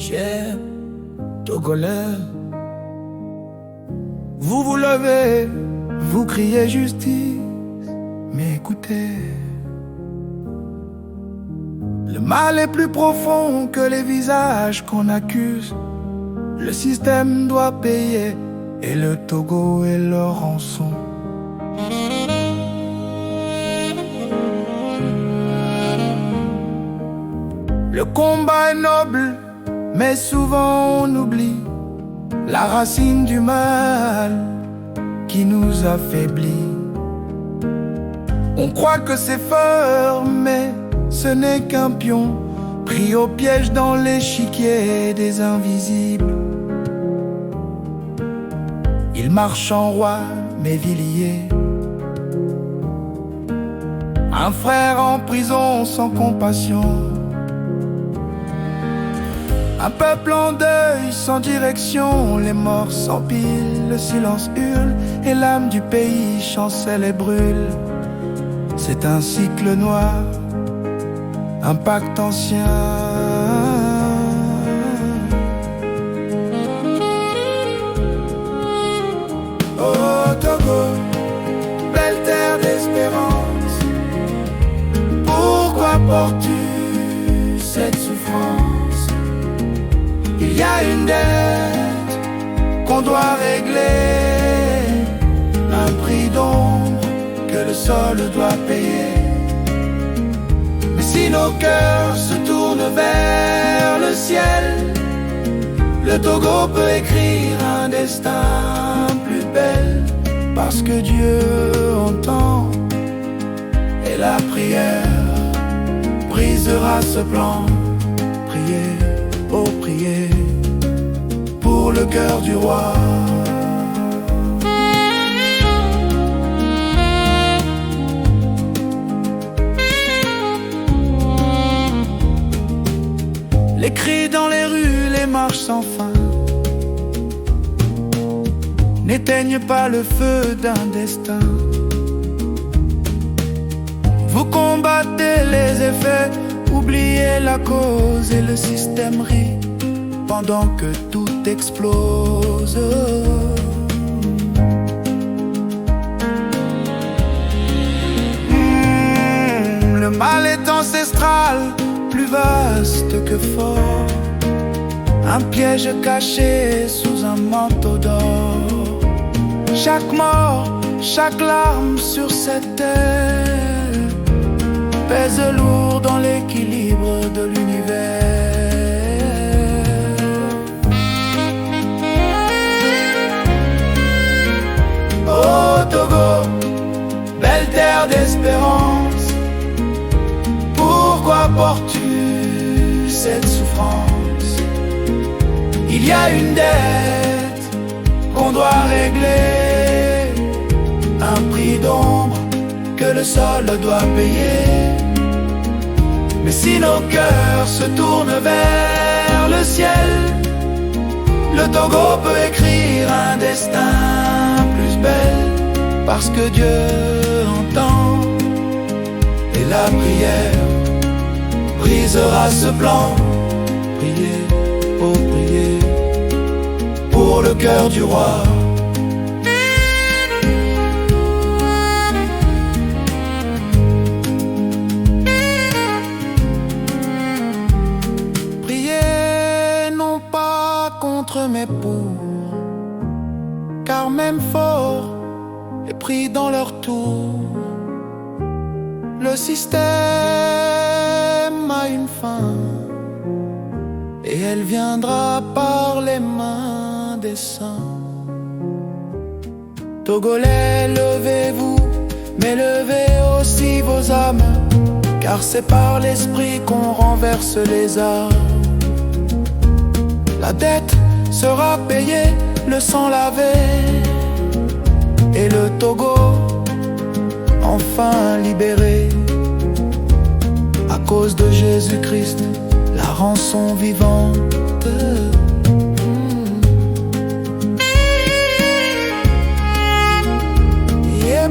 Chers Togolais, vous vous levez, vous criez justice, mais écoutez, le mal est plus profond que les visages qu'on accuse. Le système doit payer et le Togo est leur rançon. Le combat est noble, mais souvent on oublie la racine du mal qui nous affaiblit. On croit que c'est fort, mais ce n'est qu'un pion pris au piège dans l'échiquier des invisibles. Il marche en roi, mais vilier. Un frère en prison sans compassion. Un peuple en deuil sans direction, les morts s'empilent, le silence hurle et l'âme du pays chancelle et brûle. C'est un cycle noir, un pacte ancien. Oh Togo, belle terre d'espérance, pourquoi portes-tu cette souffrance? Il y a une dette qu'on doit régler, un prix d'ombre que le sol doit payer. Mais si nos cœurs se tournent vers le ciel, le Togo peut écrire un destin plus belle, parce que Dieu entend et la prière brisera ce plan. Priez, oh priez pour le cœur du roi. Les cris dans les rues, les marches sans fin n'éteignent pas le feu d'un destin. Vous combattez les effets, oubliez la cause et le système rit pendant que tout explose. Le mal est ancestral, plus vaste que fort, un piège caché sous un manteau d'or. Chaque mort, chaque larme sur cette terre pèse lourd dans l'équilibre de l'univers. Oh Togo, belle terre d'espérance, pourquoi portes-tu cette souffrance? Il y a une dette qu'on doit régler, un prix d'ombre que le sol doit payer. Mais si nos cœurs se tournent vers le ciel, le Togo peut écrire un destin plus belle, parce que Dieu entend et la prière brisera ce plan. Priez, oh priez pour le cœur du roi. Mais pour, car même fort est pris dans leur tour. Le système a une fin et elle viendra par les mains des saints. Togolais, levez-vous, mais levez aussi vos âmes, car c'est par l'esprit qu'on renverse les armes. La dette sera payé, le sang lavé, et le Togo enfin libéré. À cause de Jésus-Christ, la rançon vivante. Yeah,